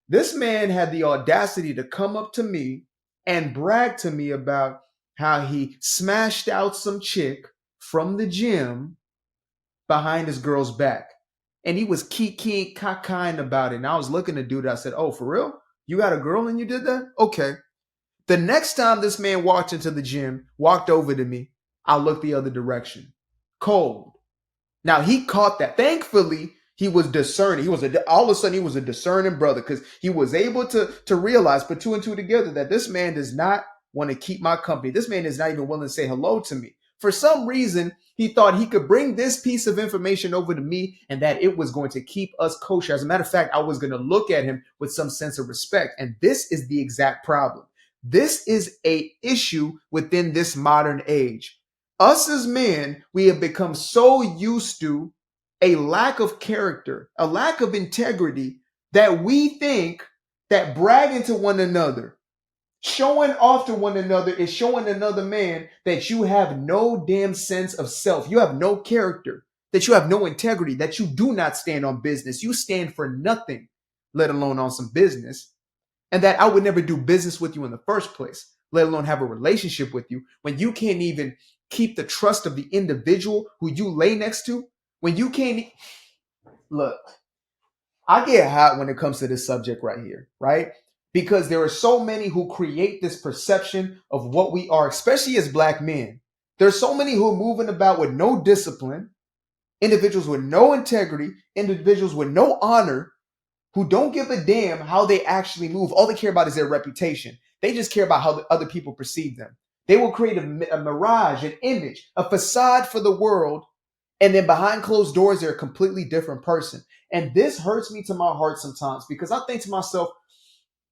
This man had the audacity to come up to me and brag to me about how he smashed out some chick from the gym behind his girl's back. And he was kiki kind about it. And I was looking at dude. I said, "Oh, for real? You got a girl and you did that? Okay." The next time this man walked into the gym, walked over to me, I looked the other direction. Cold. Now he caught that. Thankfully, he was discerning. All of a sudden he was a discerning brother because he was able to realize, put two and two together, that this man does not want to keep my company. This man is not even willing to say hello to me. For some reason, he thought he could bring this piece of information over to me and that it was going to keep us kosher. As a matter of fact, I was going to look at him with some sense of respect. And this is the exact problem. This is a issue within this modern age. Us as men, we have become so used to a lack of character, a lack of integrity, that we think that bragging to one another, showing off to one another, is showing another man that you have no damn sense of self. You have no character, that you have no integrity, that you do not stand on business. You stand for nothing, let alone on some business. And that I would never do business with you in the first place, let alone have a relationship with you, when you can't even keep the trust of the individual who you lay next to. When you can't look, I get hot when it comes to this subject right here, right? Because there are so many who create this perception of what we are, especially as black men. There's so many who are moving about with no discipline, individuals with no integrity, individuals with no honor, who don't give a damn how they actually move. All they care about is their reputation. They just care about how the other people perceive them. They will create a mirage, an image, a facade for the world. And then behind closed doors, they're a completely different person. And this hurts me to my heart sometimes because I think to myself,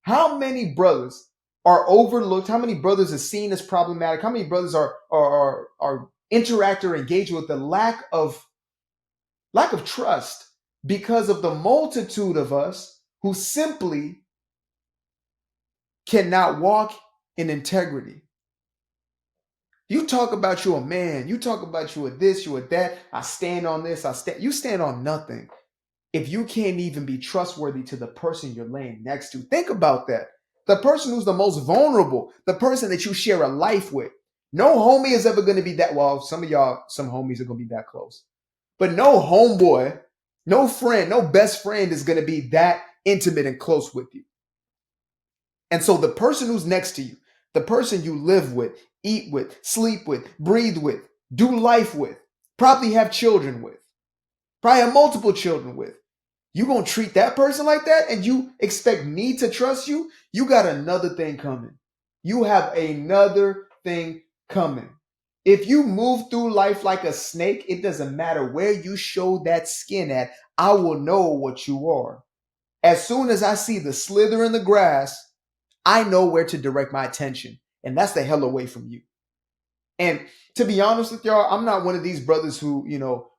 how many brothers are overlooked? How many brothers are seen as problematic? How many brothers are interact or engaged with the lack of trust because of the multitude of us who simply cannot walk in integrity? You talk about you a man. You talk about you a this, you a that. I stand on this. You stand on nothing if you can't even be trustworthy to the person you're laying next to. Think about that. The person who's the most vulnerable, the person that you share a life with. No homie is ever going to be that. Well, some of y'all, some homies are going to be that close. But no homeboy, no friend, no best friend is going to be that intimate and close with you. And so the person who's next to you, the person you live with, eat with, sleep with, breathe with, do life with, probably have children with, probably have multiple children with, you going to treat that person like that and you expect me to trust you? You got another thing coming. You have another thing coming. If you move through life like a snake, it doesn't matter where you show that skin at. I will know what you are. As soon as I see the slither in the grass, I know where to direct my attention. And that's the hell away from you. And to be honest with y'all, I'm not one of these brothers who,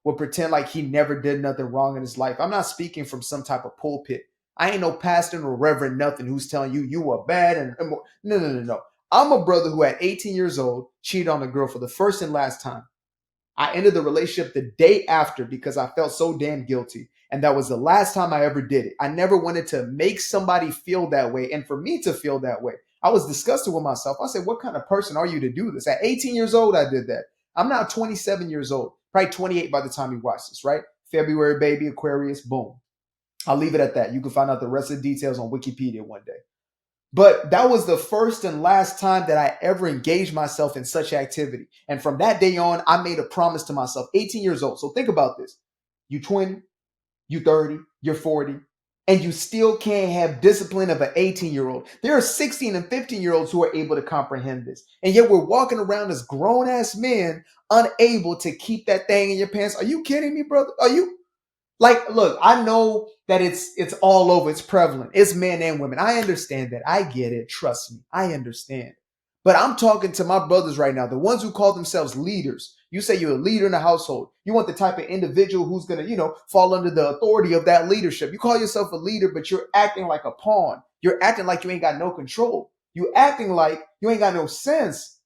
will pretend like he never did nothing wrong in his life. I'm not speaking from some type of pulpit. I ain't no pastor or reverend nothing who's telling you you are bad and no. I'm a brother who at 18 years old cheated on a girl for the first and last time. I ended the relationship the day after because I felt so damn guilty. And that was the last time I ever did it. I never wanted to make somebody feel that way. And for me to feel that way, I was disgusted with myself. I said, what kind of person are you to do this? At 18 years old, I did that. I'm now 27 years old, probably 28 by the time you watch this, right? February baby, Aquarius, boom. I'll leave it at that. You can find out the rest of the details on Wikipedia one day. But that was the first and last time that I ever engaged myself in such activity. And from that day on, I made a promise to myself, 18 years old. So think about this. You 20, you 30, you're 40, and you still can't have discipline of an 18-year-old. There are 16 and 15-year-olds who are able to comprehend this. And yet we're walking around as grown-ass men, unable to keep that thing in your pants. Are you kidding me, brother? Are you? Like, look, I know that it's all over. It's prevalent. It's men and women. I understand that. I get it. Trust me. I understand. But I'm talking to my brothers right now, the ones who call themselves leaders. You say you're a leader in a household. You want the type of individual who's going to, fall under the authority of that leadership. You call yourself a leader, but you're acting like a pawn. You're acting like you ain't got no control. You're acting like you ain't got no sense.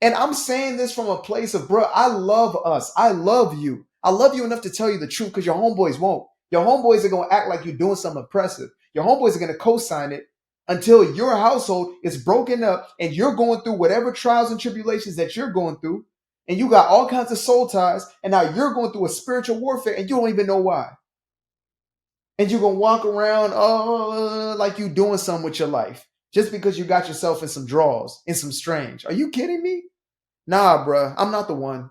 And I'm saying this from a place of, bro, I love us. I love you. I love you enough to tell you the truth because your homeboys won't. Your homeboys are going to act like you're doing something impressive. Your homeboys are going to co-sign it until your household is broken up and you're going through whatever trials and tribulations that you're going through. And you got all kinds of soul ties. And now you're going through a spiritual warfare and you don't even know why. And you're going to walk around like you doing something with your life just because you got yourself in some draws, in some strange. Are you kidding me? Nah, bruh, I'm not the one.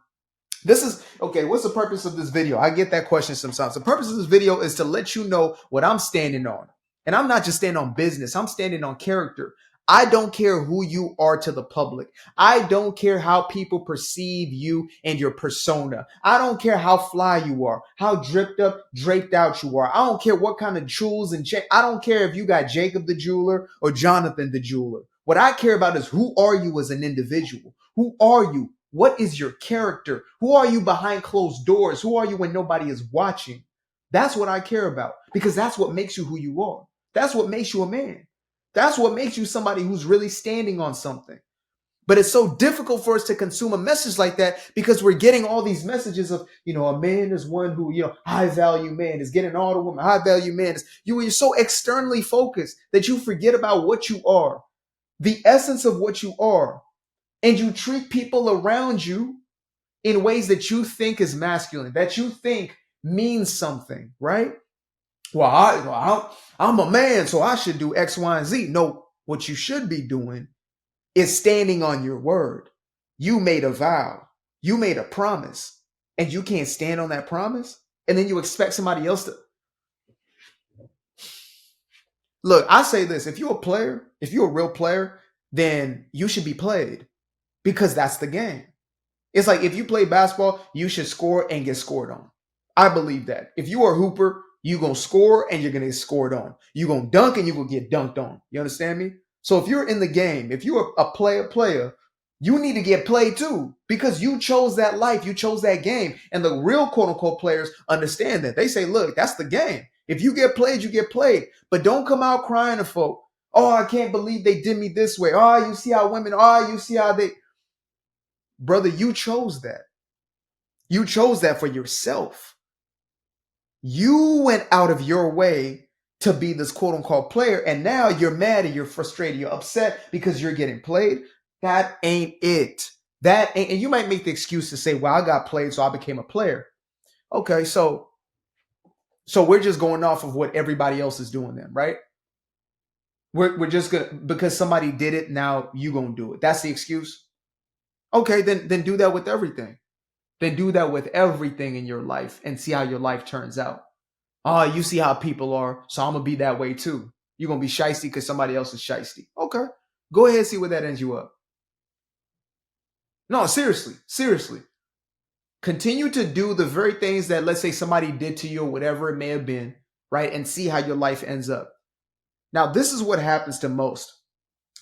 This is, okay, what's the purpose of this video? I get that question sometimes. The purpose of this video is to let you know what I'm standing on. And I'm not just standing on business. I'm standing on character. I don't care who you are to the public. I don't care how people perceive you and your persona. I don't care how fly you are, how dripped up, draped out you are. I don't care what kind of jewels and I don't care if you got Jacob the jeweler or Jonathan the jeweler. What I care about is who are you as an individual? Who are you? What is your character? Who are you behind closed doors? Who are you when nobody is watching? That's what I care about because that's what makes you who you are. That's what makes you a man. That's what makes you somebody who's really standing on something. But it's so difficult for us to consume a message like that because we're getting all these messages of, a man is one who, high value man is getting all the women. High value man is you're so externally focused that you forget about what you are, the essence of what you are. And you treat people around you in ways that you think is masculine, that you think means something, right? Well, I'm a man, so I should do X, Y, and Z. No, what you should be doing is standing on your word. You made a vow. You made a promise. And you can't stand on that promise? And then you expect somebody else to... Look, I say this. If you're a player, if you're a real player, then you should be played. Because that's the game. It's like if you play basketball, you should score and get scored on. I believe that. If you are a hooper, you're going to score and you're going to get scored on. You're going to dunk and you're going to get dunked on. You understand me? So if you're in the game, if you're a player, you need to get played too because you chose that life. You chose that game. And the real quote unquote players understand that. They say, look, that's the game. If you get played, you get played. But don't come out crying to folk. Oh, I can't believe they did me this way. Oh, you see how women are. You see how they... Brother, you chose that. You chose that for yourself. You went out of your way to be this quote unquote player. And now you're mad and you're frustrated. You're upset because you're getting played. That ain't it. That ain't, and you might make the excuse to say, well, I got played, so I became a player. Okay, so we're just going off of what everybody else is doing then, right? We're just gonna, because somebody did it, now you gonna do it. That's the excuse. Okay, then do that with everything. Then do that with everything in your life and see how your life turns out. Oh, you see how people are, so I'm going to be that way too. You're going to be shiesty because somebody else is shiesty. Okay, go ahead and see where that ends you up. No, seriously. Continue to do the very things that, let's say, somebody did to you or whatever it may have been, right? And see how your life ends up. Now, this is what happens to most.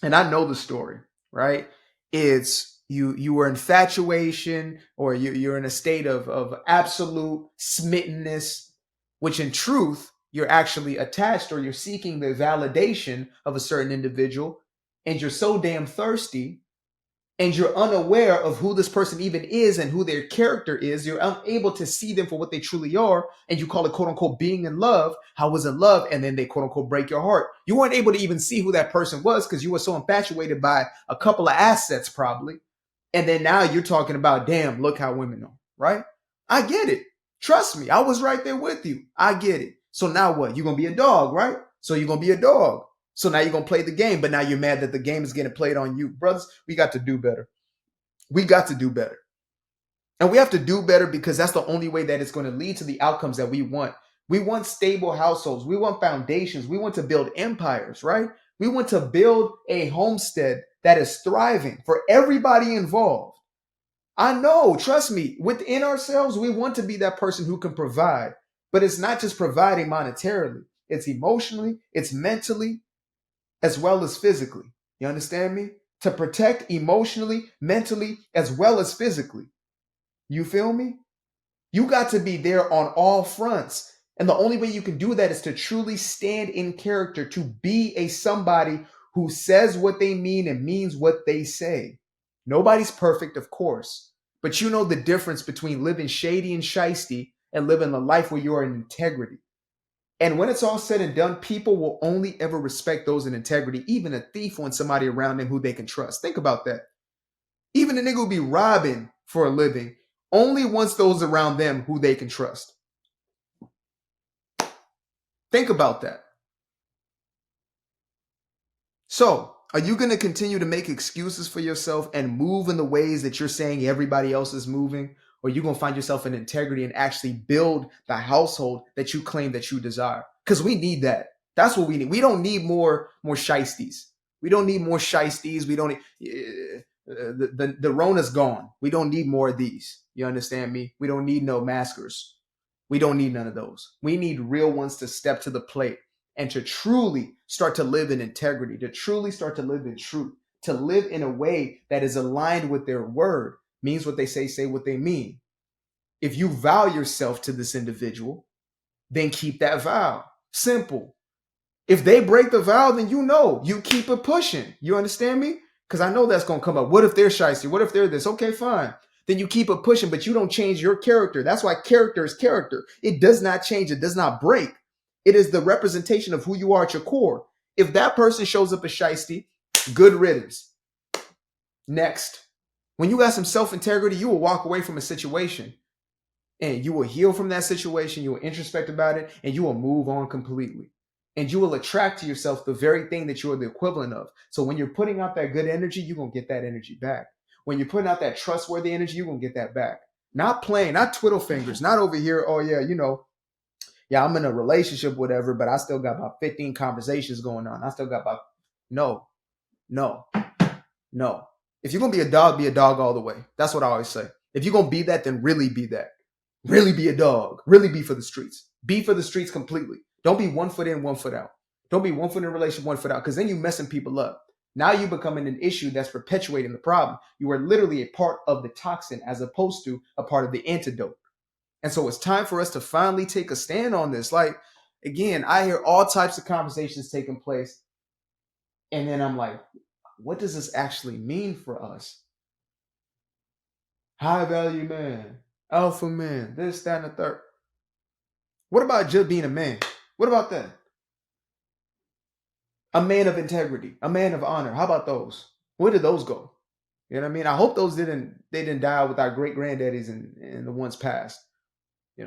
And I know the story, right? It's you were infatuation or you're in a state of absolute smittenness, which in truth, you're actually attached or you're seeking the validation of a certain individual. And you're so damn thirsty and you're unaware of who this person even is and who their character is. You're unable to see them for what they truly are. And you call it, quote unquote, being in love. I was in love. And then they, quote unquote, break your heart. You weren't able to even see who that person was because you were so infatuated by a couple of assets, probably. And then now you're talking about, damn, look how women are, right? I get it. Trust me. I was right there with you. I get it. So now what? You're going to be a dog, right? So you're going to be a dog. So now you're going to play the game, but now you're mad that the game is getting played on you. Brothers, we got to do better. We got to do better. And we have to do better because that's the only way that it's going to lead to the outcomes that we want. We want stable households. We want foundations. We want to build empires, right? We want to build a homestead that is thriving for everybody involved. I know, trust me, within ourselves, we want to be that person who can provide, but it's not just providing monetarily. It's emotionally, it's mentally, as well as physically. You understand me? To protect emotionally, mentally, as well as physically. You feel me? You got to be there on all fronts. And the only way you can do that is to truly stand in character, to be a somebody who says what they mean and means what they say. Nobody's perfect, of course, but you know the difference between living shady and shiesty and living a life where you are in integrity. And when it's all said and done, people will only ever respect those in integrity, even a thief wants somebody around them who they can trust. Think about that. Even a nigga who be robbing for a living only wants those around them who they can trust. Think about that. So, are you going to continue to make excuses for yourself and move in the ways that you're saying everybody else is moving? Or are you going to find yourself in integrity and actually build the household that you claim that you desire? Because we need that. That's what we need. We don't need more shiesties. We don't need more shiesties. We don't need, the Rona's gone. We don't need more of these. You understand me? We don't need no maskers. We don't need none of those. We need real ones to step to the plate and to truly start to live in integrity, to truly start to live in truth, to live in a way that is aligned with their word, means what they say what they mean. If you vow yourself to this individual, then keep that vow. Simple. If they break the vow, then you keep it pushing. You understand me? Because I know that's going to come up. What if they're shiesty? What if they're this? Okay, fine. Then you keep it pushing, but you don't change your character. That's why character is character. It does not change. It does not break. It is the representation of who you are at your core. If that person shows up as shiesty, good riddance. Next. When you got some self-integrity, you will walk away from a situation and you will heal from that situation. You will introspect about it and you will move on completely. And you will attract to yourself the very thing that you are the equivalent of. So when you're putting out that good energy, you're going to get that energy back. When you're putting out that trustworthy energy, you're going to get that back. Not playing, not twiddle fingers, not over here, oh yeah, yeah, I'm in a relationship, whatever, but I still got about 15 conversations going on. I still got about, no. If you're going to be a dog all the way. That's what I always say. If you're going to be that, then really be that. Really be a dog. Really be for the streets. Be for the streets completely. Don't be 1 foot in, 1 foot out. Don't be 1 foot in a relationship, 1 foot out, because then you're messing people up. Now you're becoming an issue that's perpetuating the problem. You are literally a part of the toxin as opposed to a part of the antidote. And so it's time for us to finally take a stand on this. Like, again, I hear all types of conversations taking place. And then I'm like, what does this actually mean for us? High value man, alpha man, this, that, and the third. What about just being a man? What about that? A man of integrity, a man of honor. How about those? Where did those go? You know what I mean? I hope those didn't die with our great granddaddies and the ones past.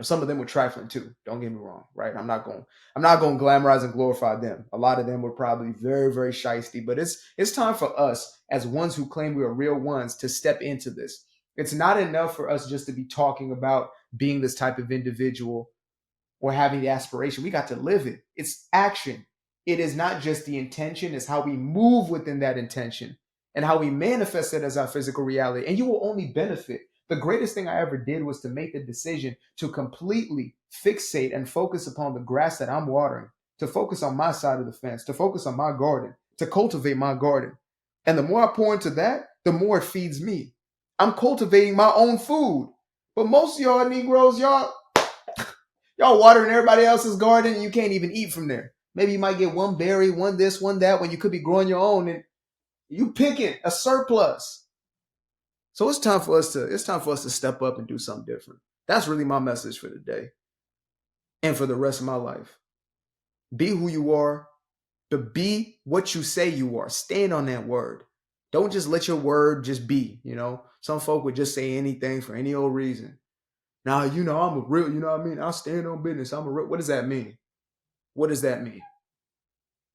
Some of them were trifling too. Don't get me wrong, right? I'm not going to glamorize and glorify them. A lot of them were probably very, very shiesty, but it's time for us as ones who claim we are real ones to step into this. It's not enough for us just to be talking about being this type of individual or having the aspiration. We got to live it. It's action. It is not just the intention, it's how we move within that intention and how we manifest it as our physical reality. And you will only benefit. The greatest thing I ever did was to make the decision to completely fixate and focus upon the grass that I'm watering, to focus on my side of the fence, to focus on my garden, to cultivate my garden. And the more I pour into that, the more it feeds me. I'm cultivating my own food. But most of y'all Negroes, y'all watering everybody else's garden and you can't even eat from there. Maybe you might get one berry, one this, one that, when you could be growing your own and you picking a surplus. So it's time for us to step up and do something different. That's really my message for today and for the rest of my life. Be who you are, but be what you say you are. Stand on that word. Don't just let your word just be, Some folk would just say anything for any old reason. Now, I'm a real, I'll stand on business. I'm a real, what does that mean? What does that mean?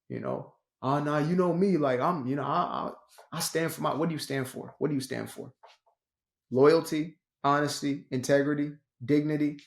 Now you know me, like I stand for what do you stand for? What do you stand for? Loyalty, honesty, integrity, dignity.